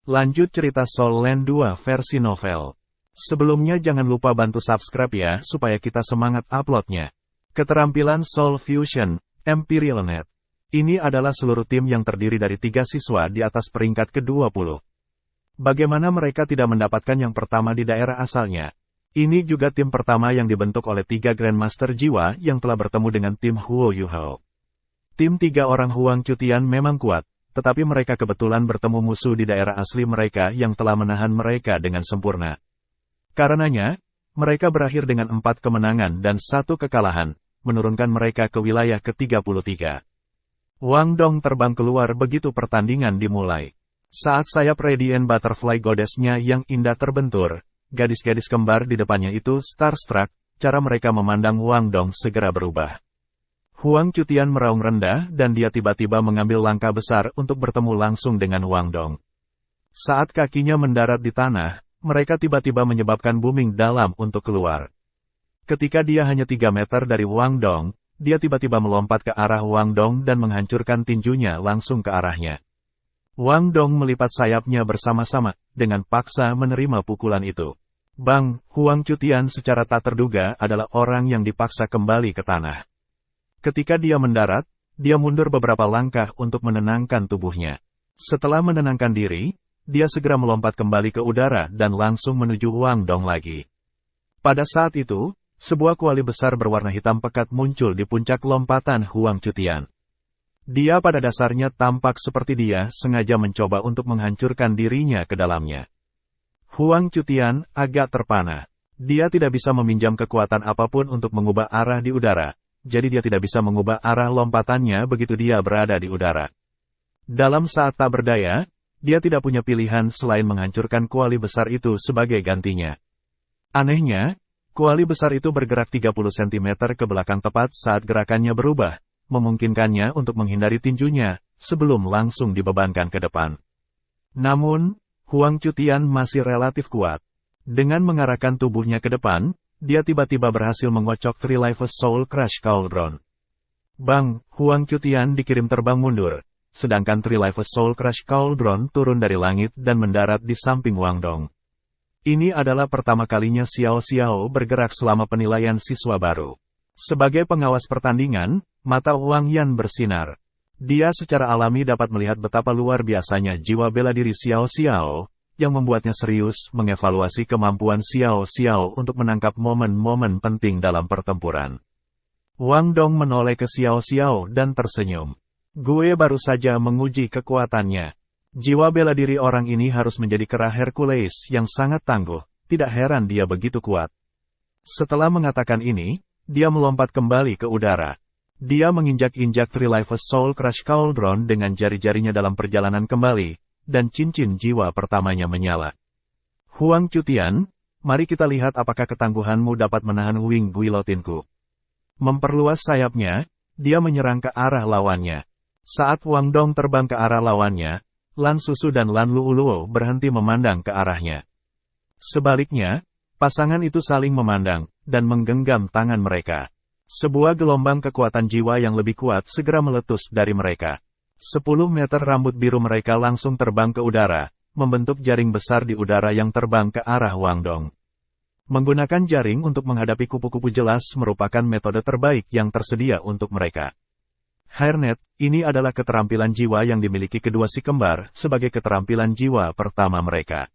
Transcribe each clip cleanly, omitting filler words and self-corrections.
Lanjut cerita Soul Land 2 versi novel. Sebelumnya jangan lupa bantu subscribe ya supaya kita semangat uploadnya. Keterampilan Soul Fusion, Imperial.net. Ini adalah seluruh tim yang terdiri dari 3 siswa di atas peringkat ke-20. Bagaimana mereka tidak mendapatkan yang pertama di daerah asalnya? Ini juga tim pertama yang dibentuk oleh 3 Grandmaster Jiwa yang telah bertemu dengan tim Huo Yuhao. Tim 3 orang Huang Cutian memang kuat, tetapi mereka kebetulan bertemu musuh di daerah asli mereka yang telah menahan mereka dengan sempurna. Karenanya, mereka berakhir dengan 4 kemenangan dan 1 kekalahan, menurunkan mereka ke wilayah ke-33. Wang Dong terbang keluar begitu pertandingan dimulai. Saat sayap Radiant Butterfly Goddess-nya yang indah terbentur, gadis-gadis kembar di depannya itu starstruck, cara mereka memandang Wang Dong segera berubah. Huang Cutian meraung rendah dan dia tiba-tiba mengambil langkah besar untuk bertemu langsung dengan Wang Dong. Saat kakinya mendarat di tanah, mereka tiba-tiba menyebabkan booming dalam untuk keluar. Ketika dia hanya 3 meter dari Wang Dong, dia tiba-tiba melompat ke arah Wang Dong dan menghancurkan tinjunya langsung ke arahnya. Wang Dong melipat sayapnya bersama-sama, dengan paksa menerima pukulan itu. Bang, Huang Cutian secara tak terduga adalah orang yang dipaksa kembali ke tanah. Ketika dia mendarat, dia mundur beberapa langkah untuk menenangkan tubuhnya. Setelah menenangkan diri, dia segera melompat kembali ke udara dan langsung menuju Wang Dong lagi. Pada saat itu, sebuah kuali besar berwarna hitam pekat muncul di puncak lompatan Huang Cutian. Dia pada dasarnya tampak seperti dia sengaja mencoba untuk menghancurkan dirinya ke dalamnya. Huang Cutian agak terpana. Dia tidak bisa meminjam kekuatan apapun untuk mengubah arah di udara. Jadi dia tidak bisa mengubah arah lompatannya begitu dia berada di udara. Dalam saat tak berdaya, dia tidak punya pilihan selain menghancurkan kuali besar itu sebagai gantinya. Anehnya, kuali besar itu bergerak 30 cm ke belakang tepat saat gerakannya berubah, memungkinkannya untuk menghindari tinjunya, sebelum langsung dibebankan ke depan. Namun, Huang Cutian masih relatif kuat. Dengan mengarahkan tubuhnya ke depan, dia tiba-tiba berhasil mengocok Three Lives Soul Crush Cauldron. Bang, Huang Cutian dikirim terbang mundur, sedangkan Three Lives Soul Crush Cauldron turun dari langit dan mendarat di samping Wang Dong. Ini adalah pertama kalinya Xiao Xiao bergerak selama penilaian siswa baru. Sebagai pengawas pertandingan, mata Wang Yan bersinar. Dia secara alami dapat melihat betapa luar biasanya jiwa bela diri Xiao Xiao, yang membuatnya serius mengevaluasi kemampuan Xiao Xiao untuk menangkap momen-momen penting dalam pertempuran. Wang Dong menoleh ke Xiao Xiao dan tersenyum. Gue baru saja menguji kekuatannya. Jiwa bela diri orang ini harus menjadi kera Hercules yang sangat tangguh, tidak heran dia begitu kuat. Setelah mengatakan ini, dia melompat kembali ke udara. Dia menginjak-injak Three Lives Soul Crush Cauldron dengan jari-jarinya dalam perjalanan kembali, dan cincin jiwa pertamanya menyala. Huang Cutian, mari kita lihat apakah ketangguhanmu dapat menahan wing guillotinku. Memperluas sayapnya, dia menyerang ke arah lawannya. Saat Wang Dong terbang ke arah lawannya, Lan Susu dan Lan Luoluo berhenti memandang ke arahnya. Sebaliknya, pasangan itu saling memandang, dan menggenggam tangan mereka. Sebuah gelombang kekuatan jiwa yang lebih kuat segera meletus dari mereka. 10 meter rambut biru mereka langsung terbang ke udara, membentuk jaring besar di udara yang terbang ke arah Wang Dong. Menggunakan jaring untuk menghadapi kupu-kupu jelas merupakan metode terbaik yang tersedia untuk mereka. Hairnet, ini adalah keterampilan jiwa yang dimiliki kedua si kembar sebagai keterampilan jiwa pertama mereka.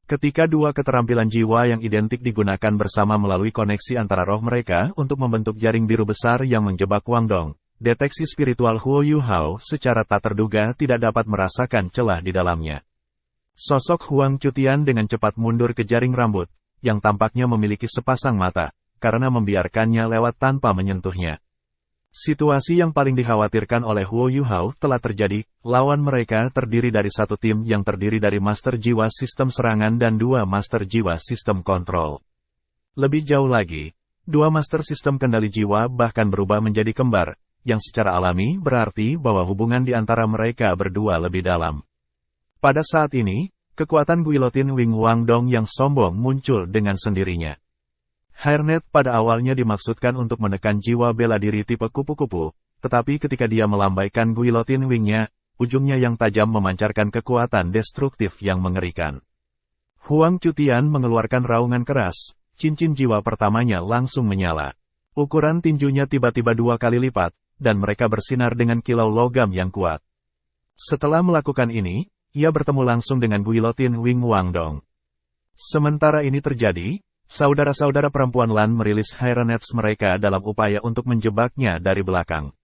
Ketika 2 keterampilan jiwa yang identik digunakan bersama melalui koneksi antara roh mereka untuk membentuk jaring biru besar yang menjebak Wang Dong, deteksi spiritual Huo Yuhao secara tak terduga tidak dapat merasakan celah di dalamnya. Sosok Huang Cutian dengan cepat mundur ke jaring rambut, yang tampaknya memiliki sepasang mata, karena membiarkannya lewat tanpa menyentuhnya. Situasi yang paling dikhawatirkan oleh Huo Yuhao telah terjadi, lawan mereka terdiri dari 1 tim yang terdiri dari Master Jiwa Sistem Serangan dan 2 Master Jiwa Sistem Kontrol. Lebih jauh lagi, 2 Master Sistem Kendali Jiwa bahkan berubah menjadi kembar, yang secara alami berarti bahwa hubungan di antara mereka berdua lebih dalam. Pada saat ini, kekuatan guillotine Wing Wang Dong yang sombong muncul dengan sendirinya. Hairnet pada awalnya dimaksudkan untuk menekan jiwa bela diri tipe kupu-kupu, tetapi ketika dia melambaikan guillotine wingnya, ujungnya yang tajam memancarkan kekuatan destruktif yang mengerikan. Huang Cutian mengeluarkan raungan keras, cincin jiwa pertamanya langsung menyala. Ukuran tinjunya tiba-tiba 2 kali lipat, dan mereka bersinar dengan kilau logam yang kuat. Setelah melakukan ini, ia bertemu langsung dengan Guillotine Wing Wangdong. Sementara ini terjadi, saudara-saudara perempuan Lan merilis Hieronets mereka dalam upaya untuk menjebaknya dari belakang.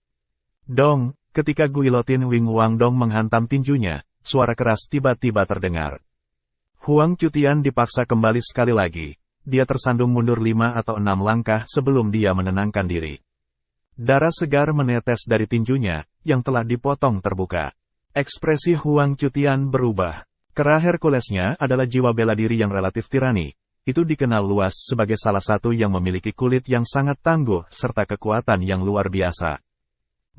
Dong, ketika Guillotine Wing Wangdong menghantam tinjunya, suara keras tiba-tiba terdengar. Huang Cutian dipaksa kembali sekali lagi. Dia tersandung mundur 5 atau 6 langkah sebelum dia menenangkan diri. Darah segar menetes dari tinjunya, yang telah dipotong terbuka. Ekspresi Huang Cutian berubah. Kera Herculesnya adalah jiwa bela diri yang relatif tirani. Itu dikenal luas sebagai salah satu yang memiliki kulit yang sangat tangguh serta kekuatan yang luar biasa.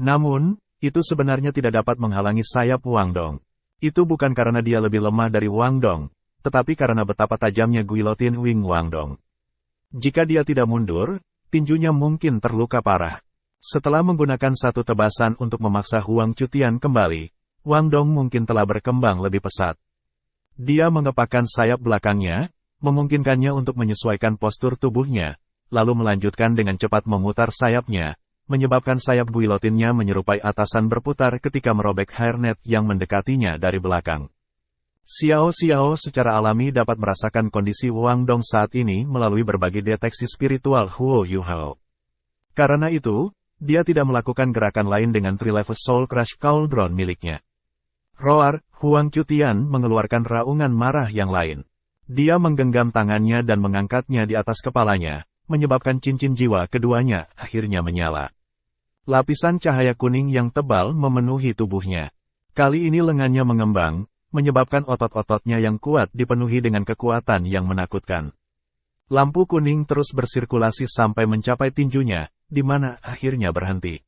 Namun, itu sebenarnya tidak dapat menghalangi sayap Wangdong. Itu bukan karena dia lebih lemah dari Wangdong, tetapi karena betapa tajamnya Guillotine Wing Wangdong. Jika dia tidak mundur, tinjunya mungkin terluka parah. Setelah menggunakan satu tebasan untuk memaksa Huang Cutian kembali, Wangdong mungkin telah berkembang lebih pesat. Dia mengepakkan sayap belakangnya, memungkinkannya untuk menyesuaikan postur tubuhnya, lalu melanjutkan dengan cepat memutar sayapnya, menyebabkan sayap guillotinnya menyerupai atasan berputar ketika merobek hairnet yang mendekatinya dari belakang. Xiao Xiao secara alami dapat merasakan kondisi Wangdong saat ini melalui berbagai deteksi spiritual Huo Yuhao. Karena itu, dia tidak melakukan gerakan lain dengan Tri-Level Soul Crush Cauldron miliknya. Roar, Huang Cutian mengeluarkan raungan marah yang lain. Dia menggenggam tangannya dan mengangkatnya di atas kepalanya, menyebabkan cincin jiwa keduanya akhirnya menyala. Lapisan cahaya kuning yang tebal memenuhi tubuhnya. Kali ini lengannya mengembang, menyebabkan otot-ototnya yang kuat dipenuhi dengan kekuatan yang menakutkan. Lampu kuning terus bersirkulasi sampai mencapai tinjunya, di mana akhirnya berhenti.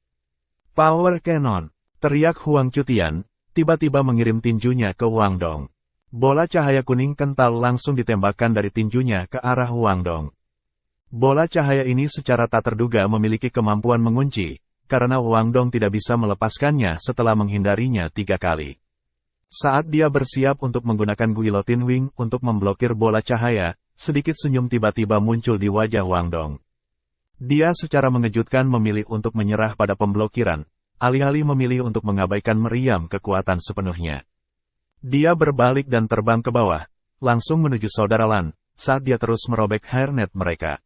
Power Cannon, teriak Huang Cutian, tiba-tiba mengirim tinjunya ke Wangdong. Bola cahaya kuning kental langsung ditembakkan dari tinjunya ke arah Wangdong. Bola cahaya ini secara tak terduga memiliki kemampuan mengunci, karena Wangdong tidak bisa melepaskannya setelah menghindarinya 3 kali. Saat dia bersiap untuk menggunakan Guillotine Wing untuk memblokir bola cahaya, sedikit senyum tiba-tiba muncul di wajah Wangdong. Dia secara mengejutkan memilih untuk menyerah pada pemblokiran, alih-alih memilih untuk mengabaikan meriam kekuatan sepenuhnya. Dia berbalik dan terbang ke bawah, langsung menuju saudara Lan, saat dia terus merobek hairnet mereka.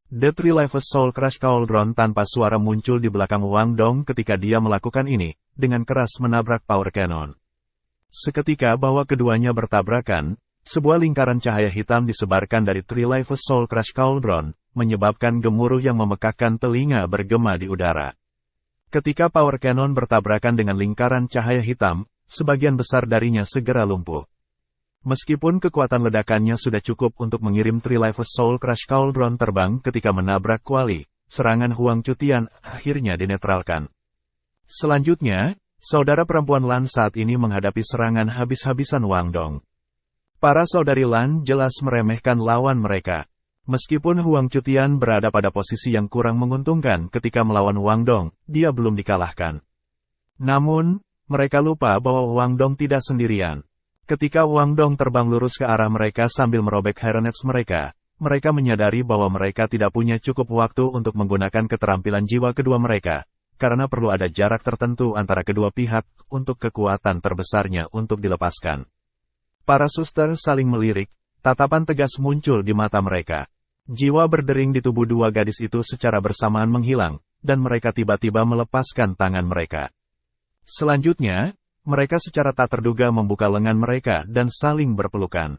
The Tri-Level Soul Crush Cauldron tanpa suara muncul di belakang Wangdong ketika dia melakukan ini, dengan keras menabrak Power Cannon. Seketika bahwa keduanya bertabrakan, sebuah lingkaran cahaya hitam disebarkan dari Tri-Level Soul Crush Cauldron, menyebabkan gemuruh yang memekakkan telinga bergema di udara. Ketika Power Cannon bertabrakan dengan lingkaran cahaya hitam, sebagian besar darinya segera lumpuh. Meskipun kekuatan ledakannya sudah cukup untuk mengirim Tri-Level Soul Crush Cauldron terbang ketika menabrak kuali, serangan Huang Cutian akhirnya dinetralkan. Selanjutnya, saudara perempuan Lan saat ini menghadapi serangan habis-habisan Wangdong. Para saudari Lan jelas meremehkan lawan mereka. Meskipun Huang Cutian berada pada posisi yang kurang menguntungkan ketika melawan Wangdong, dia belum dikalahkan. Namun, mereka lupa bahwa Wangdong tidak sendirian. Ketika Wangdong terbang lurus ke arah mereka sambil merobek hairnets mereka, mereka menyadari bahwa mereka tidak punya cukup waktu untuk menggunakan keterampilan jiwa kedua mereka, karena perlu ada jarak tertentu antara kedua pihak untuk kekuatan terbesarnya untuk dilepaskan. Para suster saling melirik, tatapan tegas muncul di mata mereka. Jiwa berdering di tubuh dua gadis itu secara bersamaan menghilang, dan mereka tiba-tiba melepaskan tangan mereka. Selanjutnya, mereka secara tak terduga membuka lengan mereka dan saling berpelukan.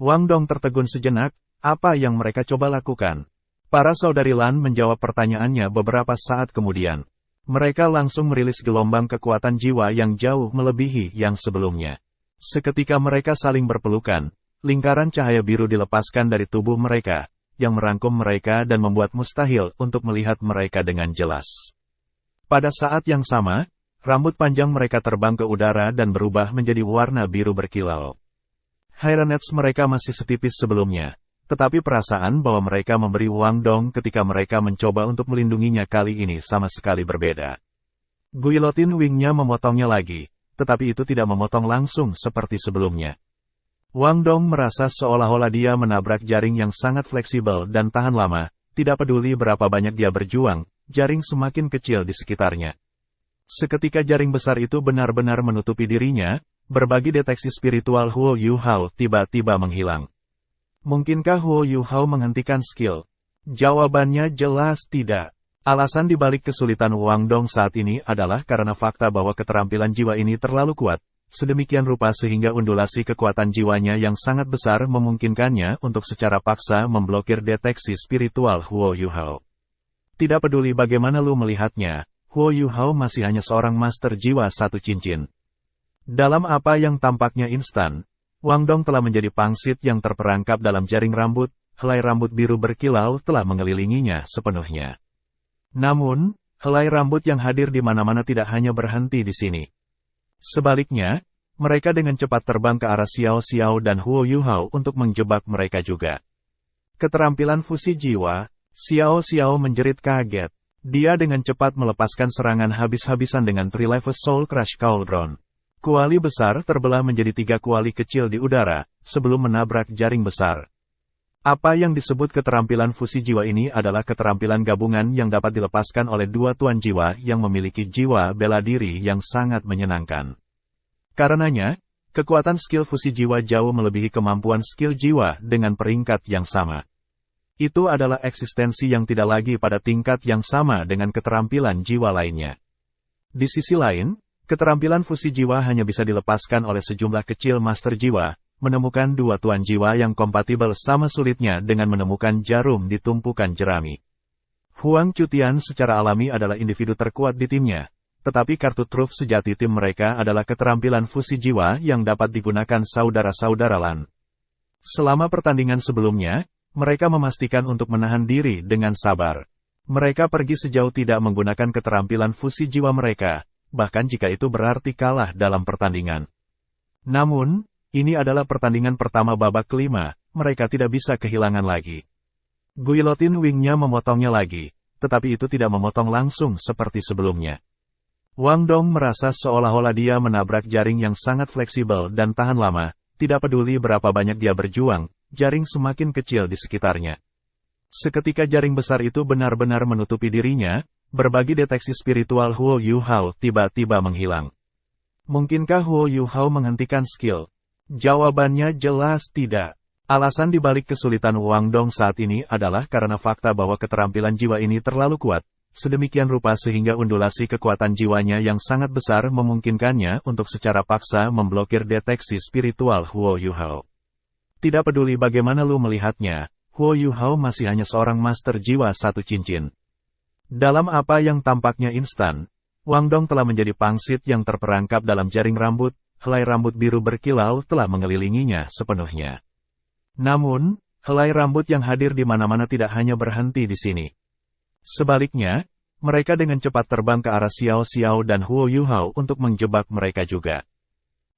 Wangdong tertegun sejenak, apa yang mereka coba lakukan? Para saudari Lan menjawab pertanyaannya beberapa saat kemudian. Mereka langsung merilis gelombang kekuatan jiwa yang jauh melebihi yang sebelumnya. Seketika mereka saling berpelukan, lingkaran cahaya biru dilepaskan dari tubuh mereka, yang merangkum mereka dan membuat mustahil untuk melihat mereka dengan jelas. Pada saat yang sama, rambut panjang mereka terbang ke udara dan berubah menjadi warna biru berkilau. Hairnets mereka masih setipis sebelumnya, tetapi perasaan bahwa mereka memberi Wangdong ketika mereka mencoba untuk melindunginya kali ini sama sekali berbeda. Guillotine Wing-nya memotongnya lagi, tetapi itu tidak memotong langsung seperti sebelumnya. Wang Dong merasa seolah-olah dia menabrak jaring yang sangat fleksibel dan tahan lama, tidak peduli berapa banyak dia berjuang, jaring semakin kecil di sekitarnya. Seketika jaring besar itu benar-benar menutupi dirinya, berbagi deteksi spiritual Huo Yuhao tiba-tiba menghilang. Mungkinkah Huo Yuhao menghentikan skill? Jawabannya jelas tidak. Alasan dibalik kesulitan Wang Dong saat ini adalah karena fakta bahwa keterampilan jiwa ini terlalu kuat, sedemikian rupa sehingga undulasi kekuatan jiwanya yang sangat besar memungkinkannya untuk secara paksa memblokir deteksi spiritual Huo Yuhao. Tidak peduli bagaimana lu melihatnya, Huo Yuhao masih hanya seorang master jiwa satu cincin. Dalam apa yang tampaknya instan, Wang Dong telah menjadi pangsit yang terperangkap dalam jaring rambut, helai rambut biru berkilau telah mengelilinginya sepenuhnya. Namun, helai rambut yang hadir di mana-mana tidak hanya berhenti di sini. Sebaliknya, mereka dengan cepat terbang ke arah Xiao Xiao dan Huo Yuhao untuk menjebak mereka juga. Keterampilan fusi jiwa, Xiao Xiao menjerit kaget. Dia dengan cepat melepaskan serangan habis-habisan dengan Three-Level Soul Crush Cauldron. Kuali besar terbelah menjadi 3 kuali kecil di udara, sebelum menabrak jaring besar. Apa yang disebut keterampilan fusi jiwa ini adalah keterampilan gabungan yang dapat dilepaskan oleh dua tuan jiwa yang memiliki jiwa bela diri yang sangat menyenangkan. Karenanya, kekuatan skill fusi jiwa jauh melebihi kemampuan skill jiwa dengan peringkat yang sama. Itu adalah eksistensi yang tidak lagi pada tingkat yang sama dengan keterampilan jiwa lainnya. Di sisi lain, keterampilan fusi jiwa hanya bisa dilepaskan oleh sejumlah kecil master jiwa. Menemukan dua tuan jiwa yang kompatibel sama sulitnya dengan menemukan jarum di tumpukan jerami. Huang Cutian secara alami adalah individu terkuat di timnya, tetapi kartu truf sejati tim mereka adalah keterampilan fusi jiwa yang dapat digunakan saudara-saudara Lan. Selama pertandingan sebelumnya, mereka memastikan untuk menahan diri dengan sabar. Mereka pergi sejauh tidak menggunakan keterampilan fusi jiwa mereka, bahkan jika itu berarti kalah dalam pertandingan. Namun, ini adalah pertandingan pertama babak kelima, mereka tidak bisa kehilangan lagi. Guillotine Wing-nya memotongnya lagi, tetapi itu tidak memotong langsung seperti sebelumnya. Wang Dong merasa seolah-olah dia menabrak jaring yang sangat fleksibel dan tahan lama, tidak peduli berapa banyak dia berjuang, jaring semakin kecil di sekitarnya. Seketika jaring besar itu benar-benar menutupi dirinya, berbagi deteksi spiritual Huo Yuhao tiba-tiba menghilang. Mungkinkah Huo Yuhao menghentikan skill? Jawabannya jelas tidak. Alasan dibalik kesulitan Wang Dong saat ini adalah karena fakta bahwa keterampilan jiwa ini terlalu kuat, sedemikian rupa sehingga undulasi kekuatan jiwanya yang sangat besar memungkinkannya untuk secara paksa memblokir deteksi spiritual Huo Yuhao. Tidak peduli bagaimana lu melihatnya, Huo Yuhao masih hanya seorang master jiwa satu cincin. Dalam apa yang tampaknya instan, Wang Dong telah menjadi pangsit yang terperangkap dalam jaring rambut, helai rambut biru berkilau telah mengelilinginya sepenuhnya. Namun, helai rambut yang hadir di mana-mana tidak hanya berhenti di sini. Sebaliknya, mereka dengan cepat terbang ke arah Xiao Xiao dan Huo Yuhao untuk menjebak mereka juga.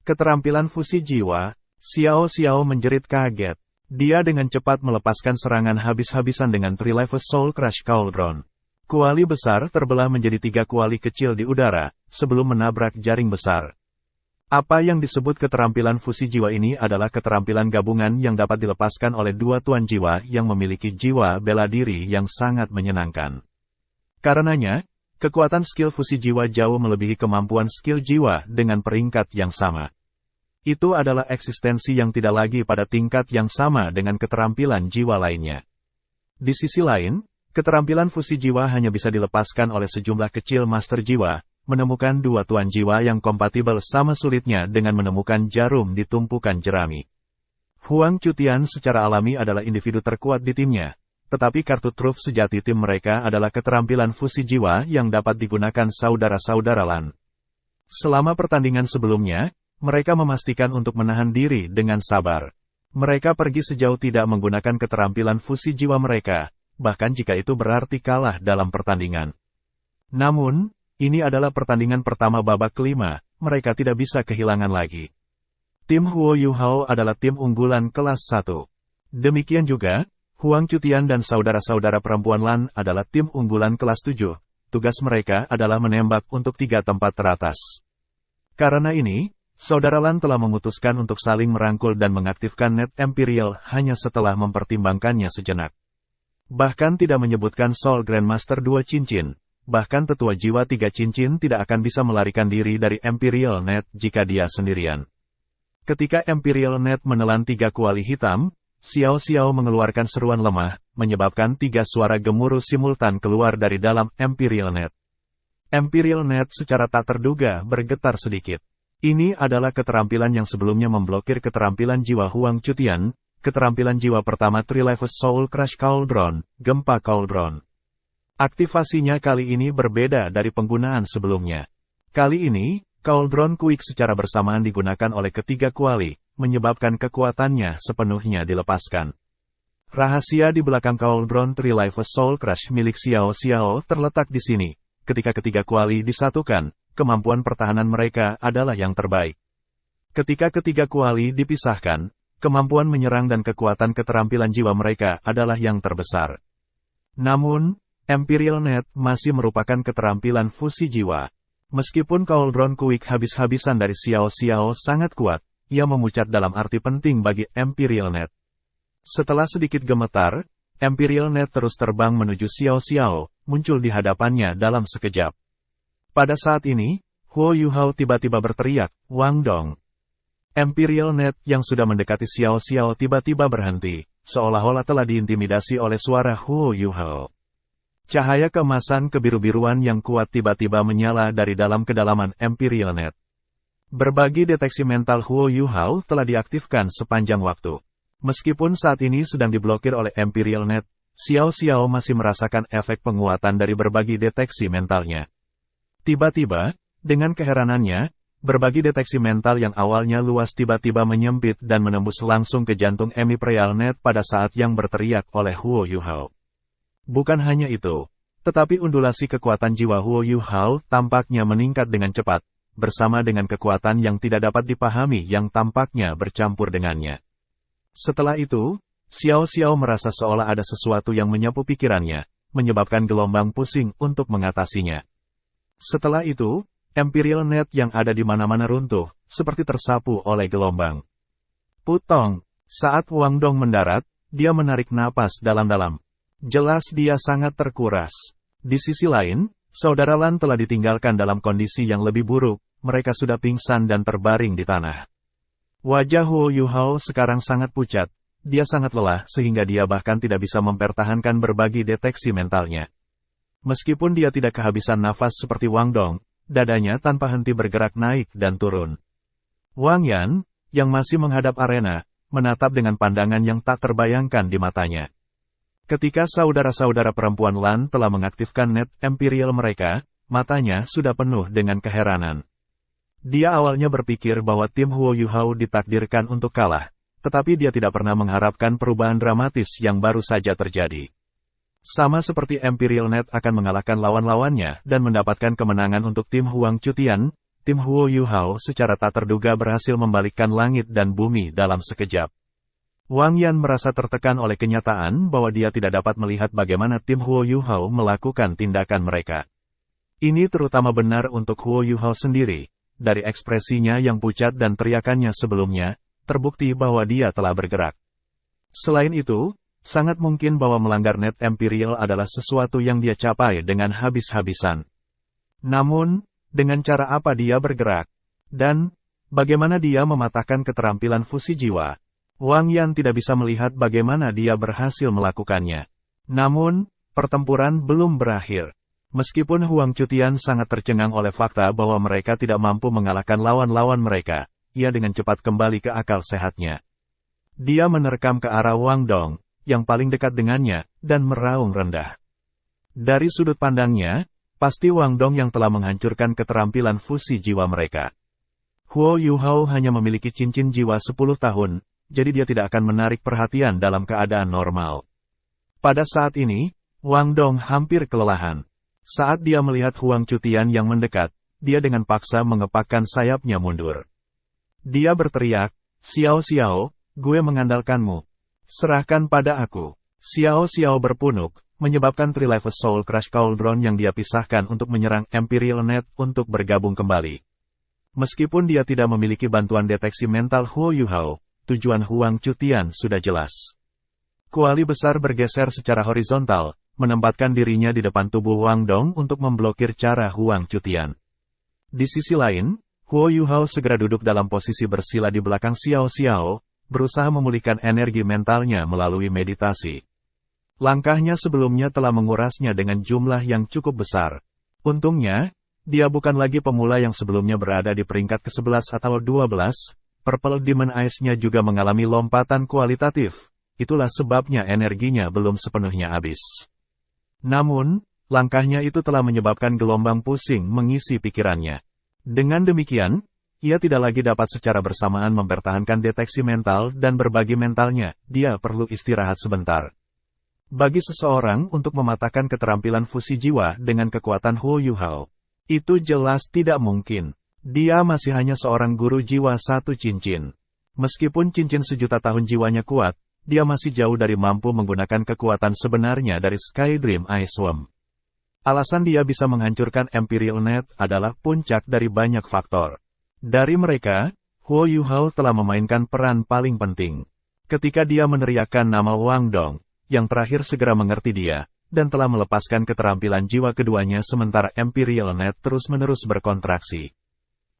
Keterampilan fusi jiwa, Xiao Xiao menjerit kaget. Dia dengan cepat melepaskan serangan habis-habisan dengan Three-Level Soul Crush Cauldron. Kuali besar terbelah menjadi 3 kuali kecil di udara, sebelum menabrak jaring besar. Apa yang disebut keterampilan fusi jiwa ini adalah keterampilan gabungan yang dapat dilepaskan oleh dua tuan jiwa yang memiliki jiwa bela diri yang sangat menyenangkan. Karenanya, kekuatan skill fusi jiwa jauh melebihi kemampuan skill jiwa dengan peringkat yang sama. Itu adalah eksistensi yang tidak lagi pada tingkat yang sama dengan keterampilan jiwa lainnya. Di sisi lain, keterampilan fusi jiwa hanya bisa dilepaskan oleh sejumlah kecil master jiwa, menemukan dua tuan jiwa yang kompatibel sama sulitnya dengan menemukan jarum di tumpukan jerami. Huang Cutian secara alami adalah individu terkuat di timnya, tetapi kartu truf sejati tim mereka adalah keterampilan fusi jiwa yang dapat digunakan saudara-saudara Lan. Selama pertandingan sebelumnya, mereka memastikan untuk menahan diri dengan sabar. Mereka pergi sejauh tidak menggunakan keterampilan fusi jiwa mereka, bahkan jika itu berarti kalah dalam pertandingan. Namun, ini adalah pertandingan pertama babak kelima, mereka tidak bisa kehilangan lagi. Tim Huo Yuhao adalah tim unggulan kelas 1. Demikian juga, Huang Cutian dan saudara-saudara perempuan Lan adalah tim unggulan kelas 7. Tugas mereka adalah menembak untuk 3 tempat teratas. Karena ini, Saudara Lan telah memutuskan untuk saling merangkul dan mengaktifkan Net Imperial hanya setelah mempertimbangkannya sejenak. Bahkan tidak menyebutkan Soul Grandmaster 2 cincin, bahkan tetua jiwa 3 cincin tidak akan bisa melarikan diri dari Imperial Net jika dia sendirian. Ketika Imperial Net menelan 3 kuali hitam, Xiao Xiao mengeluarkan seruan lemah, menyebabkan 3 suara gemuruh simultan keluar dari dalam Imperial Net. Imperial Net secara tak terduga bergetar sedikit. Ini adalah keterampilan yang sebelumnya memblokir keterampilan jiwa Huang Cutian, keterampilan jiwa pertama Trilife's Soul Crush Cauldron, Gempa Cauldron. Aktivasinya kali ini berbeda dari penggunaan sebelumnya. Kali ini, Cauldron Quick secara bersamaan digunakan oleh ketiga kuali, menyebabkan kekuatannya sepenuhnya dilepaskan. Rahasia di belakang Cauldron Trilife's Soul Crush milik Xiao Xiao terletak di sini. Ketika ketiga kuali disatukan, kemampuan pertahanan mereka adalah yang terbaik. Ketika ketiga kuali dipisahkan, kemampuan menyerang dan kekuatan keterampilan jiwa mereka adalah yang terbesar. Namun, Imperial Net masih merupakan keterampilan fusi jiwa. Meskipun Cauldron Quick habis-habisan dari Xiao Xiao sangat kuat, ia memucat dalam arti penting bagi Imperial Net. Setelah sedikit gemetar, Imperial Net terus terbang menuju Xiao Xiao, muncul di hadapannya dalam sekejap. Pada saat ini, Huo Yuhao tiba-tiba berteriak, "Wang Dong!" Imperial Net yang sudah mendekati Xiao Xiao tiba-tiba berhenti, seolah-olah telah diintimidasi oleh suara Huo Yuhao. Cahaya keemasan kebiru-biruan yang kuat tiba-tiba menyala dari dalam kedalaman Imperial Net. Berbagi deteksi mental Huo Yuhao telah diaktifkan sepanjang waktu. Meskipun saat ini sedang diblokir oleh Imperial Net, Xiao Xiao masih merasakan efek penguatan dari berbagi deteksi mentalnya. Tiba-tiba, dengan keheranannya, berbagi deteksi mental yang awalnya luas tiba-tiba menyempit dan menembus langsung ke jantung Imperial Net pada saat yang berteriak oleh Huo Yuhao. Bukan hanya itu, tetapi undulasi kekuatan jiwa Huo Yuhao tampaknya meningkat dengan cepat, bersama dengan kekuatan yang tidak dapat dipahami yang tampaknya bercampur dengannya. Setelah itu, Xiao Xiao merasa seolah ada sesuatu yang menyapu pikirannya, menyebabkan gelombang pusing untuk mengatasinya. Setelah itu, Imperial Net yang ada di mana-mana runtuh, seperti tersapu oleh gelombang. Putong, saat Wang Dong mendarat, dia menarik napas dalam-dalam. Jelas dia sangat terkuras. Di sisi lain, Saudara Lan telah ditinggalkan dalam kondisi yang lebih buruk, mereka sudah pingsan dan terbaring di tanah. Wajah Huo Yuhao sekarang sangat pucat, dia sangat lelah sehingga dia bahkan tidak bisa mempertahankan berbagi deteksi mentalnya. Meskipun dia tidak kehabisan nafas seperti Wang Dong, dadanya tanpa henti bergerak naik dan turun. Wang Yan, yang masih menghadap arena, menatap dengan pandangan yang tak terbayangkan di matanya. Ketika saudara-saudara perempuan Lan telah mengaktifkan Net Imperial mereka, matanya sudah penuh dengan keheranan. Dia awalnya berpikir bahwa tim Huo Yuhao ditakdirkan untuk kalah, tetapi dia tidak pernah mengharapkan perubahan dramatis yang baru saja terjadi. Sama seperti Imperial Net akan mengalahkan lawan-lawannya dan mendapatkan kemenangan untuk tim Huang Cutian, tim Huo Yuhao secara tak terduga berhasil membalikkan langit dan bumi dalam sekejap. Wang Yan merasa tertekan oleh kenyataan bahwa dia tidak dapat melihat bagaimana tim Huo Yuhao melakukan tindakan mereka. Ini terutama benar untuk Huo Yuhao sendiri. Dari ekspresinya yang pucat dan teriakannya sebelumnya, terbukti bahwa dia telah bergerak. Selain itu, sangat mungkin bahwa melanggar Net Imperial adalah sesuatu yang dia capai dengan habis-habisan. Namun, dengan cara apa dia bergerak? Dan, bagaimana dia mematahkan keterampilan fusi jiwa? Wang Yan tidak bisa melihat bagaimana dia berhasil melakukannya. Namun, pertempuran belum berakhir. Meskipun Huang Cutian sangat tercengang oleh fakta bahwa mereka tidak mampu mengalahkan lawan-lawan mereka, ia dengan cepat kembali ke akal sehatnya. Dia menerkam ke arah Wang Dong, yang paling dekat dengannya, dan meraung rendah. Dari sudut pandangnya, pasti Wang Dong yang telah menghancurkan keterampilan fusi jiwa mereka. Huo Yuhao hanya memiliki cincin jiwa 10 tahun, jadi dia tidak akan menarik perhatian dalam keadaan normal. Pada saat ini, Wang Dong hampir kelelahan. Saat dia melihat Huang Cutian yang mendekat, dia dengan paksa mengepakkan sayapnya mundur. Dia berteriak, "Xiao Xiao, gue mengandalkanmu. Serahkan pada aku." Xiao Xiao berpunuk, menyebabkan Trilife's Soul Crush Cauldron yang dia pisahkan untuk menyerang Imperial Net untuk bergabung kembali. Meskipun dia tidak memiliki bantuan deteksi mental Huo Yuhao, tujuan Huang Qutian sudah jelas. Kuali besar bergeser secara horizontal, menempatkan dirinya di depan tubuh Wang Dong untuk memblokir cara Huang Qutian. Di sisi lain, Huo Yuhao segera duduk dalam posisi bersila di belakang Xiao Xiao, berusaha memulihkan energi mentalnya melalui meditasi. Langkahnya sebelumnya telah mengurasnya dengan jumlah yang cukup besar. Untungnya, dia bukan lagi pemula yang sebelumnya berada di peringkat ke-11 atau 12, Purple Demon Eyes-nya juga mengalami lompatan kualitatif, itulah sebabnya energinya belum sepenuhnya habis. Namun, langkahnya itu telah menyebabkan gelombang pusing mengisi pikirannya. Dengan demikian, ia tidak lagi dapat secara bersamaan mempertahankan deteksi mental dan berbagi mentalnya, dia perlu istirahat sebentar. Bagi seseorang untuk mematahkan keterampilan fusi jiwa dengan kekuatan Huo Yuhao, itu jelas tidak mungkin. Dia masih hanya seorang guru jiwa satu cincin. Meskipun cincin sejuta tahun jiwanya kuat, dia masih jauh dari mampu menggunakan kekuatan sebenarnya dari Sky Dream Ice Worm. Alasan dia bisa menghancurkan Imperial Net adalah puncak dari banyak faktor. Dari mereka, Huo Yuhao telah memainkan peran paling penting. Ketika dia meneriakkan nama Wang Dong, yang terakhir segera mengerti dia, dan telah melepaskan keterampilan jiwa keduanya sementara Imperial Net terus-menerus berkontraksi.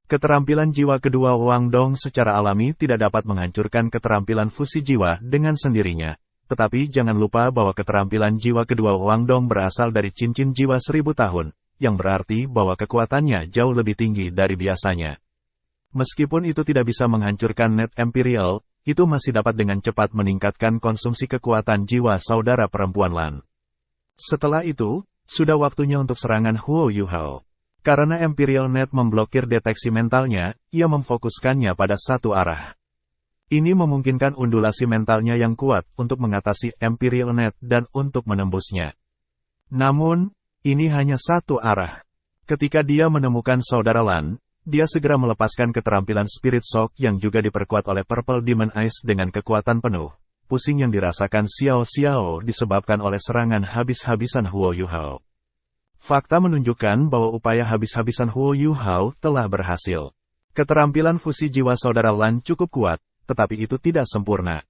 Keterampilan jiwa kedua Wang Dong secara alami tidak dapat menghancurkan keterampilan fusi jiwa dengan sendirinya, tetapi jangan lupa bahwa keterampilan jiwa kedua Wang Dong berasal dari cincin jiwa 1000 tahun, yang berarti bahwa kekuatannya jauh lebih tinggi dari biasanya. Meskipun itu tidak bisa menghancurkan Net Imperial, itu masih dapat dengan cepat meningkatkan konsumsi kekuatan jiwa saudara perempuan Lan. Setelah itu, sudah waktunya untuk serangan Huo Yuhao. Karena Imperial Net memblokir deteksi mentalnya, ia memfokuskannya pada satu arah. Ini memungkinkan undulasi mentalnya yang kuat untuk mengatasi Imperial Net dan untuk menembusnya. Namun, ini hanya satu arah. Ketika dia menemukan saudara Lan, dia segera melepaskan keterampilan Spirit Shock yang juga diperkuat oleh Purple Demon Eyes dengan kekuatan penuh. Pusing yang dirasakan Xiao Xiao disebabkan oleh serangan habis-habisan Huo Yuhao. Fakta menunjukkan bahwa upaya habis-habisan Huo Yuhao telah berhasil. Keterampilan fusi jiwa saudara Lan cukup kuat, tetapi itu tidak sempurna.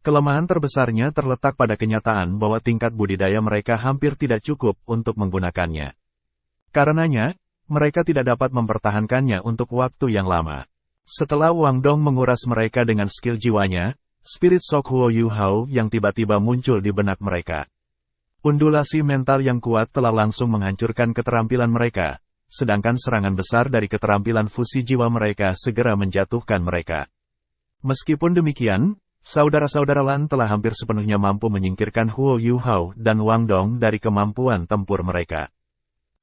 Kelemahan terbesarnya terletak pada kenyataan bahwa tingkat budidaya mereka hampir tidak cukup untuk menggunakannya. Karenanya, mereka tidak dapat mempertahankannya untuk waktu yang lama. Setelah Wang Dong menguras mereka dengan skill jiwanya, Spirit Shock Huo Yuhao yang tiba-tiba muncul di benak mereka. Undulasi mental yang kuat telah langsung menghancurkan keterampilan mereka, sedangkan serangan besar dari keterampilan fusi jiwa mereka segera menjatuhkan mereka. Meskipun demikian, saudara-saudara Lan telah hampir sepenuhnya mampu menyingkirkan Huo Yuhao dan Wang Dong dari kemampuan tempur mereka.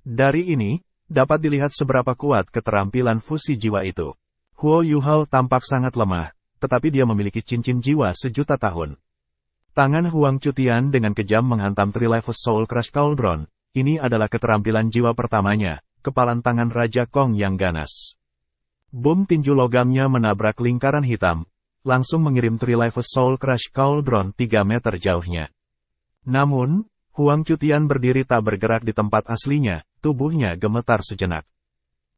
Dari ini, dapat dilihat seberapa kuat keterampilan fusi jiwa itu. Huo Yuhao tampak sangat lemah, tetapi dia memiliki cincin jiwa sejuta tahun. Tangan Huang Qutian dengan kejam menghantam Trilevous Soul Crush Cauldron. Ini adalah keterampilan jiwa pertamanya, kepalan tangan Raja Kong yang ganas. Boom tinju logamnya menabrak lingkaran hitam, langsung mengirim Trilevous Soul Crush Cauldron 3 meter jauhnya. Namun, Huang Qutian berdiri tak bergerak di tempat aslinya, tubuhnya gemetar sejenak.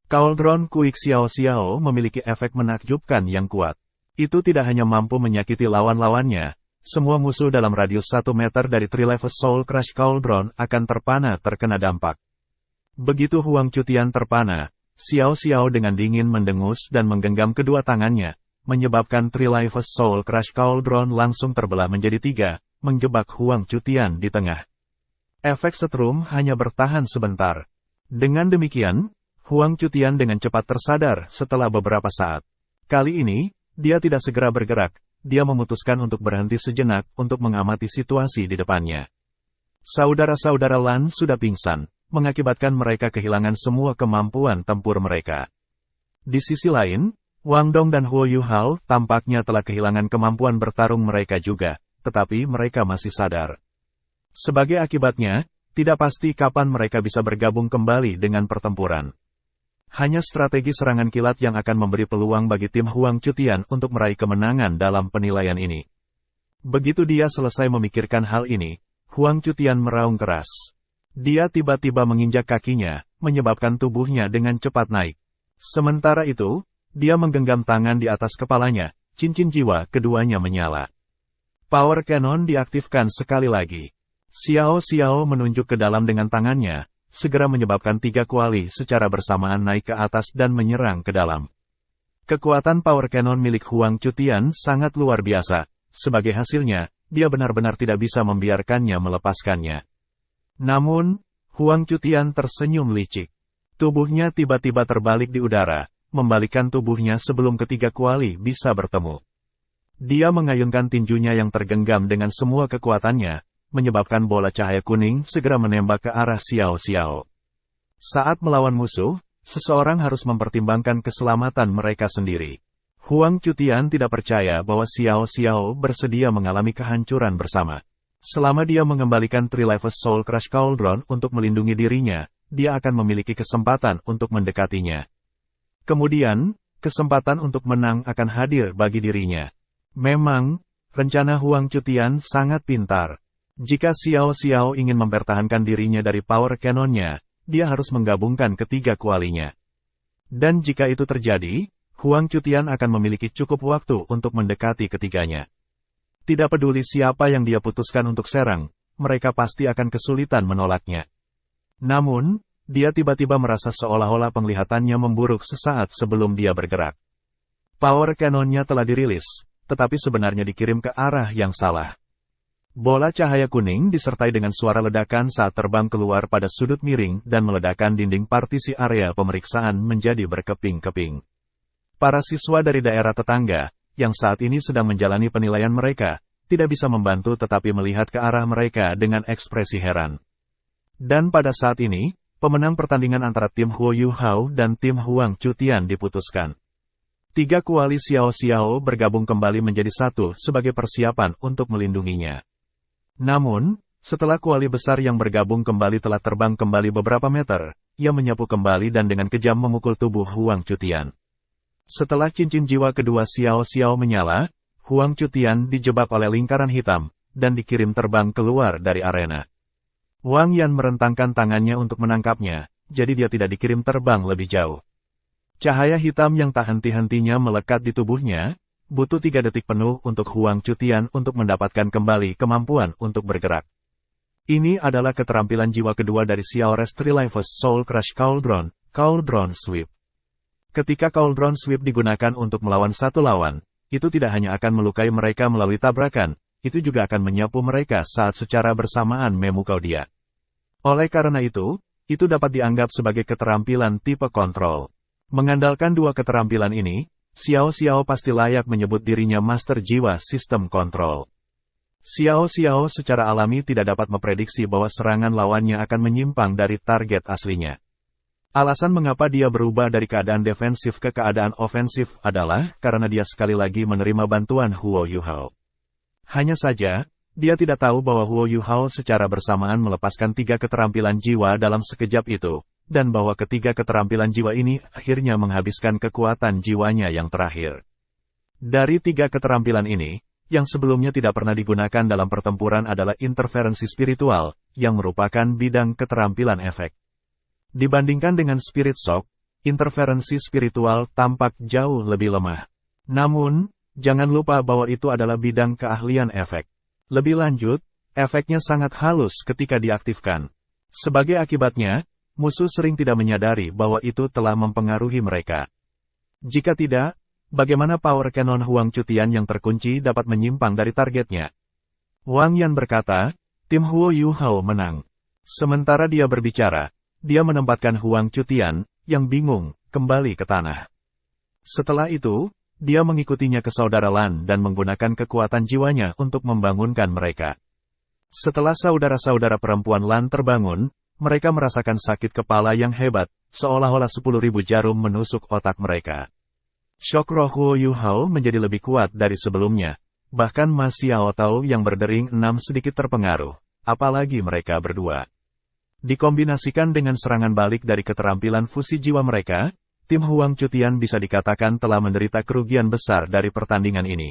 Cauldron Kuik Xiao Xiao memiliki efek menakjubkan yang kuat. Itu tidak hanya mampu menyakiti lawan-lawannya, semua musuh dalam radius 1 meter dari Trilevous Soul Crush Cauldron akan terpana terkena dampak. Begitu Huang Qutian terpana, Xiao Xiao dengan dingin mendengus dan menggenggam kedua tangannya, menyebabkan Trilevous Soul Crush Cauldron langsung terbelah menjadi 3, menjebak Huang Qutian di tengah. Efek setrum hanya bertahan sebentar. Dengan demikian, Huang Qutian dengan cepat tersadar setelah beberapa saat. Kali ini, dia tidak segera bergerak, dia memutuskan untuk berhenti sejenak untuk mengamati situasi di depannya. Saudara-saudara Lan sudah pingsan, mengakibatkan mereka kehilangan semua kemampuan tempur mereka. Di sisi lain, Wang Dong dan Huo Yuhao tampaknya telah kehilangan kemampuan bertarung mereka juga, tetapi mereka masih sadar. Sebagai akibatnya, tidak pasti kapan mereka bisa bergabung kembali dengan pertempuran. Hanya strategi serangan kilat yang akan memberi peluang bagi tim Huang Qutian untuk meraih kemenangan dalam penilaian ini. Begitu dia selesai memikirkan hal ini, Huang Qutian meraung keras. Dia tiba-tiba menginjak kakinya, menyebabkan tubuhnya dengan cepat naik. Sementara itu, dia menggenggam tangan di atas kepalanya, cincin jiwa keduanya menyala. Power Cannon diaktifkan sekali lagi. Xiao Xiao menunjuk ke dalam dengan tangannya, segera menyebabkan 3 kuali secara bersamaan naik ke atas dan menyerang ke dalam. Kekuatan Power Cannon milik Huang Qutian sangat luar biasa. Sebagai hasilnya, dia benar-benar tidak bisa membiarkannya melepaskannya. Namun, Huang Qutian tersenyum licik. Tubuhnya tiba-tiba terbalik di udara, membalikkan tubuhnya sebelum ketiga kuali bisa bertemu. Dia mengayunkan tinjunya yang tergenggam dengan semua kekuatannya, menyebabkan bola cahaya kuning segera menembak ke arah Xiao Xiao. Saat melawan musuh, seseorang harus mempertimbangkan keselamatan mereka sendiri. Huang Qutian tidak percaya bahwa Xiao Xiao bersedia mengalami kehancuran bersama. Selama dia mengembalikan Three-Lives Soul Crush Cauldron untuk melindungi dirinya, dia akan memiliki kesempatan untuk mendekatinya. Kemudian, kesempatan untuk menang akan hadir bagi dirinya. Memang, rencana Huang Qutian sangat pintar. Jika Xiao Xiao ingin mempertahankan dirinya dari Power Cannon-nya, dia harus menggabungkan ketiga kualinya. Dan jika itu terjadi, Huang Qutian akan memiliki cukup waktu untuk mendekati ketiganya. Tidak peduli siapa yang dia putuskan untuk serang, mereka pasti akan kesulitan menolaknya. Namun, dia tiba-tiba merasa seolah-olah penglihatannya memburuk sesaat sebelum dia bergerak. Power Cannon-nya telah dirilis, tetapi sebenarnya dikirim ke arah yang salah. Bola cahaya kuning disertai dengan suara ledakan saat terbang keluar pada sudut miring dan meledakkan dinding partisi area pemeriksaan menjadi berkeping-keping. Para siswa dari daerah tetangga, yang saat ini sedang menjalani penilaian mereka, tidak bisa membantu tetapi melihat ke arah mereka dengan ekspresi heran. Dan pada saat ini, pemenang pertandingan antara tim Huo Yuhao dan tim Huang Qutian diputuskan. 3 kuali Xiao Xiao bergabung kembali menjadi satu sebagai persiapan untuk melindunginya. Namun, setelah kuali besar yang bergabung kembali telah terbang kembali beberapa meter, ia menyapu kembali dan dengan kejam memukul tubuh Huang Qutian. Setelah cincin jiwa kedua Xiao Xiao menyala, Huang Qutian dijebak oleh lingkaran hitam, dan dikirim terbang keluar dari arena. Wang Yan merentangkan tangannya untuk menangkapnya, jadi dia tidak dikirim terbang lebih jauh. Cahaya hitam yang tak henti-hentinya melekat di tubuhnya, butuh 3 detik penuh untuk Huang Qutian untuk mendapatkan kembali kemampuan untuk bergerak. Ini adalah keterampilan jiwa kedua dari Xiao Res Three-Lives Soul Crush Cauldron, Cauldron Sweep. Ketika Cauldron Sweep digunakan untuk melawan satu lawan, itu tidak hanya akan melukai mereka melalui tabrakan, itu juga akan menyapu mereka saat secara bersamaan memukau dia. Oleh karena itu dapat dianggap sebagai keterampilan tipe kontrol. Mengandalkan 2 keterampilan ini, Xiao Xiao pasti layak menyebut dirinya Master Jiwa Sistem Kontrol. Xiao Xiao secara alami tidak dapat memprediksi bahwa serangan lawannya akan menyimpang dari target aslinya. Alasan mengapa dia berubah dari keadaan defensif ke keadaan ofensif adalah karena dia sekali lagi menerima bantuan Huo Yuhao. Hanya saja, dia tidak tahu bahwa Huo Yuhao secara bersamaan melepaskan 3 keterampilan jiwa dalam sekejap itu, dan bahwa ketiga keterampilan jiwa ini akhirnya menghabiskan kekuatan jiwanya yang terakhir. Dari 3 keterampilan ini, yang sebelumnya tidak pernah digunakan dalam pertempuran adalah interferensi spiritual, yang merupakan bidang keterampilan efek. Dibandingkan dengan Spirit Shock, interferensi spiritual tampak jauh lebih lemah. Namun, jangan lupa bahwa itu adalah bidang keahlian efek. Lebih lanjut, efeknya sangat halus ketika diaktifkan. Sebagai akibatnya, musuh sering tidak menyadari bahwa itu telah mempengaruhi mereka. Jika tidak, bagaimana Power Cannon Huang Qutian yang terkunci dapat menyimpang dari targetnya? Wang Yan berkata, tim Huo Yuhao menang. Sementara dia berbicara, dia menempatkan Huang Qutian, yang bingung, kembali ke tanah. Setelah itu, dia mengikutinya ke saudara Lan dan menggunakan kekuatan jiwanya untuk membangunkan mereka. Setelah saudara-saudara perempuan Lan terbangun, mereka merasakan sakit kepala yang hebat, seolah-olah 10.000 jarum menusuk otak mereka. Shock roh Huo Yuhao menjadi lebih kuat dari sebelumnya, bahkan Ma Xiao Tao yang berdering 6 sedikit terpengaruh, apalagi mereka berdua. Dikombinasikan dengan serangan balik dari keterampilan fusi jiwa mereka, tim Huang Qutian bisa dikatakan telah menderita kerugian besar dari pertandingan ini.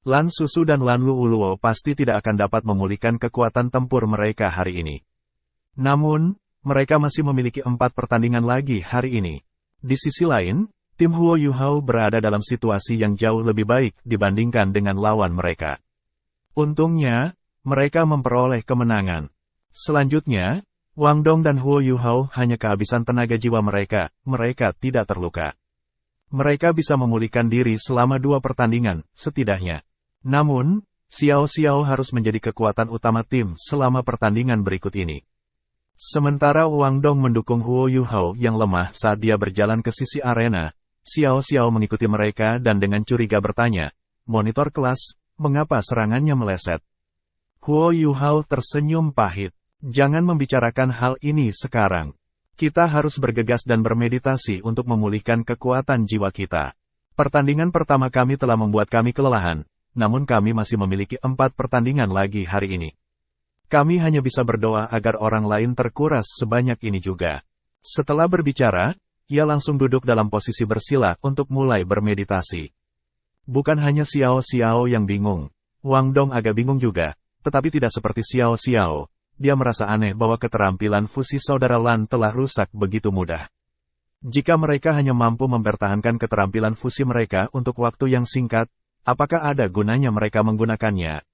Lan Susu dan Lan Luoluo pasti tidak akan dapat memulihkan kekuatan tempur mereka hari ini. Namun, mereka masih memiliki 4 pertandingan lagi hari ini. Di sisi lain, tim Huo Yuhao berada dalam situasi yang jauh lebih baik dibandingkan dengan lawan mereka. Untungnya, mereka memperoleh kemenangan. Selanjutnya, Wang Dong dan Huo Yuhao hanya kehabisan tenaga jiwa mereka tidak terluka. Mereka bisa memulihkan diri selama 2 pertandingan, setidaknya. Namun, Xiao Xiao harus menjadi kekuatan utama tim selama pertandingan berikut ini. Sementara Wang Dong mendukung Huo Yuhao yang lemah saat dia berjalan ke sisi arena, Xiao Xiao mengikuti mereka dan dengan curiga bertanya, "Monitor kelas, mengapa serangannya meleset?" Huo Yuhao tersenyum pahit. "Jangan membicarakan hal ini sekarang. Kita harus bergegas dan bermeditasi untuk memulihkan kekuatan jiwa kita. Pertandingan pertama kami telah membuat kami kelelahan, namun kami masih memiliki 4 pertandingan lagi hari ini. Kami hanya bisa berdoa agar orang lain terkuras sebanyak ini juga." Setelah berbicara, ia langsung duduk dalam posisi bersila untuk mulai bermeditasi. Bukan hanya Xiao Xiao yang bingung, Wang Dong agak bingung juga, tetapi tidak seperti Xiao Xiao. Dia merasa aneh bahwa keterampilan fusi saudara Lan telah rusak begitu mudah. Jika mereka hanya mampu mempertahankan keterampilan fusi mereka untuk waktu yang singkat, apakah ada gunanya mereka menggunakannya?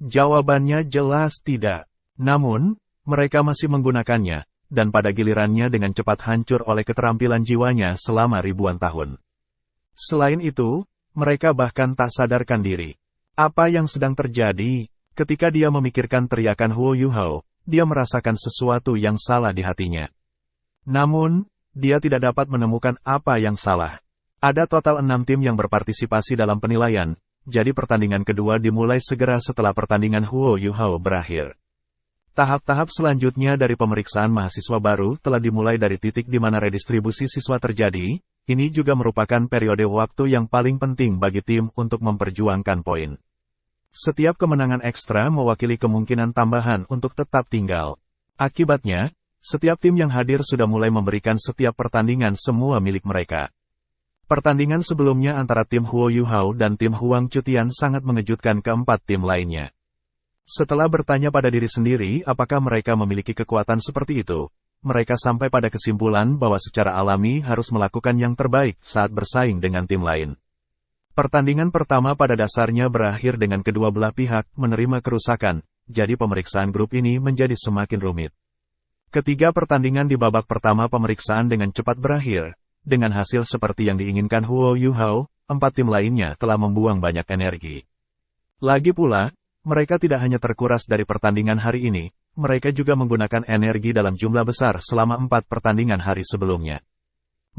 Jawabannya jelas tidak. Namun, mereka masih menggunakannya, dan pada gilirannya dengan cepat hancur oleh keterampilan jiwanya selama ribuan tahun. Selain itu, mereka bahkan tak sadarkan diri. Apa yang sedang terjadi? Ketika dia memikirkan teriakan Huo Yuhao, dia merasakan sesuatu yang salah di hatinya. Namun, dia tidak dapat menemukan apa yang salah. Ada total 6 tim yang berpartisipasi dalam penilaian, jadi pertandingan kedua dimulai segera setelah pertandingan Huo Yuhao berakhir. Tahap-tahap selanjutnya dari pemeriksaan mahasiswa baru telah dimulai dari titik di mana redistribusi siswa terjadi. Ini juga merupakan periode waktu yang paling penting bagi tim untuk memperjuangkan poin. Setiap kemenangan ekstra mewakili kemungkinan tambahan untuk tetap tinggal. Akibatnya, setiap tim yang hadir sudah mulai memberikan setiap pertandingan semua milik mereka. Pertandingan sebelumnya antara tim Huo Yuhao dan tim Huang Cutian sangat mengejutkan keempat tim lainnya. Setelah bertanya pada diri sendiri apakah mereka memiliki kekuatan seperti itu, mereka sampai pada kesimpulan bahwa secara alami harus melakukan yang terbaik saat bersaing dengan tim lain. Pertandingan pertama pada dasarnya berakhir dengan kedua belah pihak menerima kerusakan, jadi pemeriksaan grup ini menjadi semakin rumit. Ketiga pertandingan di babak pertama pemeriksaan dengan cepat berakhir. Dengan hasil seperti yang diinginkan Huo Yuhao, 4 tim lainnya telah membuang banyak energi. Lagi pula, mereka tidak hanya terkuras dari pertandingan hari ini, mereka juga menggunakan energi dalam jumlah besar selama 4 pertandingan hari sebelumnya.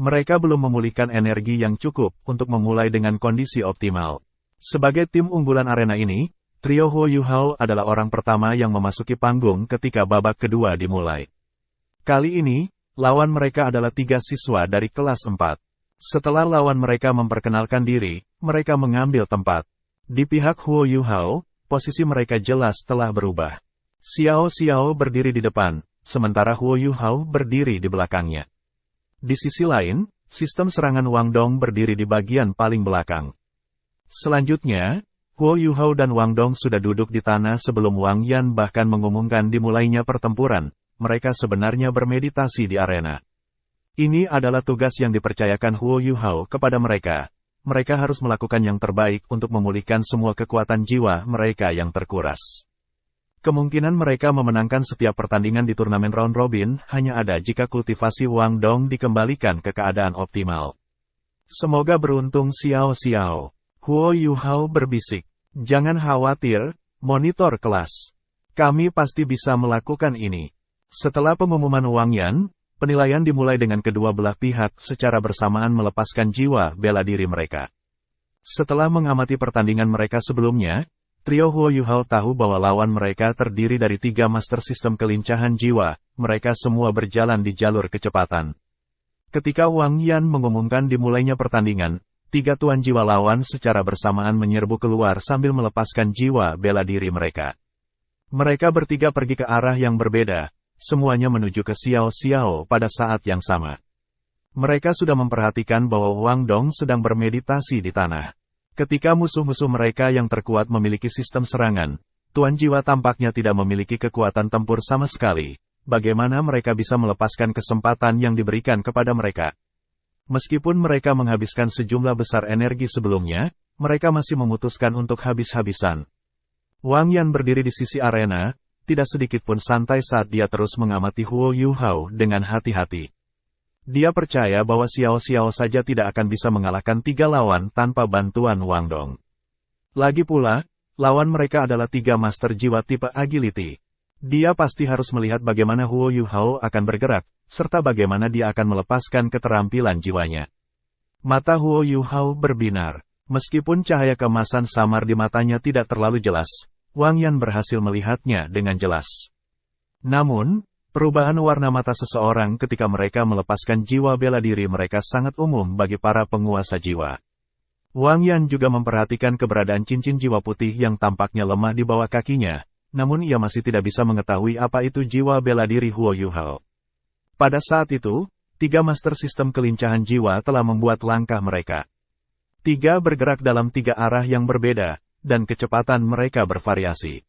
Mereka belum memulihkan energi yang cukup untuk memulai dengan kondisi optimal. Sebagai tim unggulan arena ini, trio Huo Yuhao adalah orang pertama yang memasuki panggung ketika babak kedua dimulai. Kali ini, lawan mereka adalah 3 siswa dari kelas 4. Setelah lawan mereka memperkenalkan diri, mereka mengambil tempat. Di pihak Huo Yuhao, posisi mereka jelas telah berubah. Xiao Xiao berdiri di depan, sementara Huo Yuhao berdiri di belakangnya. Di sisi lain, sistem serangan Wang Dong berdiri di bagian paling belakang. Selanjutnya, Huo Yuhao dan Wang Dong sudah duduk di tanah sebelum Wang Yan bahkan mengumumkan dimulainya pertempuran. Mereka sebenarnya bermeditasi di arena. Ini adalah tugas yang dipercayakan Huo Yuhao kepada mereka. Mereka harus melakukan yang terbaik untuk memulihkan semua kekuatan jiwa mereka yang terkuras. Kemungkinan mereka memenangkan setiap pertandingan di turnamen round robin hanya ada jika kultivasi Wang Dong dikembalikan ke keadaan optimal. Semoga beruntung Xiao Xiao. Huo Yuhao berbisik. Jangan khawatir, monitor kelas. Kami pasti bisa melakukan ini. Setelah pengumuman Wang Yan, penilaian dimulai dengan kedua belah pihak secara bersamaan melepaskan jiwa bela diri mereka. Setelah mengamati pertandingan mereka sebelumnya, trio Huo Yuhao tahu bahwa lawan mereka terdiri dari 3 master sistem kelincahan jiwa, mereka semua berjalan di jalur kecepatan. Ketika Wang Yan mengumumkan dimulainya pertandingan, 3 tuan jiwa lawan secara bersamaan menyerbu keluar sambil melepaskan jiwa bela diri mereka. Mereka bertiga pergi ke arah yang berbeda. Semuanya menuju ke Xiao Xiao pada saat yang sama. Mereka sudah memperhatikan bahwa Wang Dong sedang bermeditasi di tanah. Ketika musuh-musuh mereka yang terkuat memiliki sistem serangan, Tuan Jiwa tampaknya tidak memiliki kekuatan tempur sama sekali. Bagaimana mereka bisa melepaskan kesempatan yang diberikan kepada mereka? Meskipun mereka menghabiskan sejumlah besar energi sebelumnya, mereka masih memutuskan untuk habis-habisan. Wang Yan berdiri di sisi arena, tidak sedikit pun santai saat dia terus mengamati Huo Yuhao dengan hati-hati. Dia percaya bahwa Xiao Xiao saja tidak akan bisa mengalahkan 3 lawan tanpa bantuan Wang Dong. Lagi pula, lawan mereka adalah 3 master jiwa tipe agility. Dia pasti harus melihat bagaimana Huo Yuhao akan bergerak, serta bagaimana dia akan melepaskan keterampilan jiwanya. Mata Huo Yuhao berbinar. Meskipun cahaya keemasan samar di matanya tidak terlalu jelas, Wang Yan berhasil melihatnya dengan jelas. Namun, perubahan warna mata seseorang ketika mereka melepaskan jiwa bela diri mereka sangat umum bagi para penguasa jiwa. Wang Yan juga memperhatikan keberadaan cincin jiwa putih yang tampaknya lemah di bawah kakinya, namun ia masih tidak bisa mengetahui apa itu jiwa bela diri Huo Yuhao. Pada saat itu, 3 master sistem kelincahan jiwa telah membuat langkah mereka. 3 bergerak dalam 3 arah yang berbeda, dan kecepatan mereka bervariasi.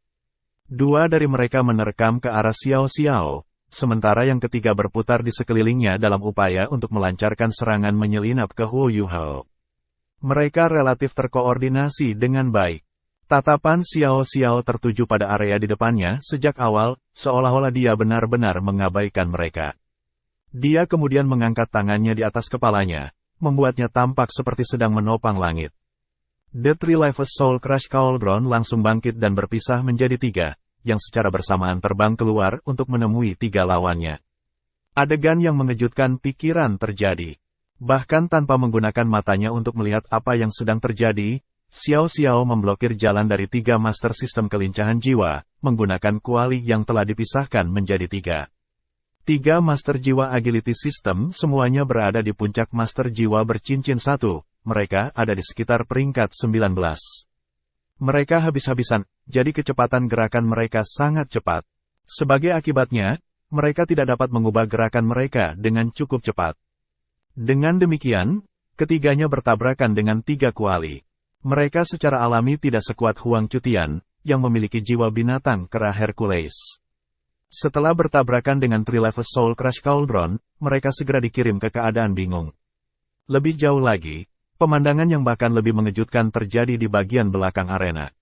2 dari mereka menerkam ke arah Xiao Xiao, sementara yang ketiga berputar di sekelilingnya dalam upaya untuk melancarkan serangan menyelinap ke Huo Yuhao. Mereka relatif terkoordinasi dengan baik. Tatapan Xiao Xiao tertuju pada area di depannya sejak awal, seolah-olah dia benar-benar mengabaikan mereka. Dia kemudian mengangkat tangannya di atas kepalanya, membuatnya tampak seperti sedang menopang langit. The Three-Life Soul Crush Cauldron langsung bangkit dan berpisah menjadi 3, yang secara bersamaan terbang keluar untuk menemui 3 lawannya. Adegan yang mengejutkan pikiran terjadi. Bahkan tanpa menggunakan matanya untuk melihat apa yang sedang terjadi, Xiao Xiao memblokir jalan dari 3 master sistem kelincahan jiwa, menggunakan kuali yang telah dipisahkan menjadi 3. 3 master jiwa agility system semuanya berada di puncak master jiwa bercincin 1, mereka ada di sekitar peringkat 19. Mereka habis-habisan, jadi kecepatan gerakan mereka sangat cepat. Sebagai akibatnya, mereka tidak dapat mengubah gerakan mereka dengan cukup cepat. Dengan demikian, ketiganya bertabrakan dengan 3 kuali. Mereka secara alami tidak sekuat Huang Cutian, yang memiliki jiwa binatang kera Hercules. Setelah bertabrakan dengan Three-Life Soul Crush Cauldron, mereka segera dikirim ke keadaan bingung. Lebih jauh lagi, pemandangan yang bahkan lebih mengejutkan terjadi di bagian belakang arena.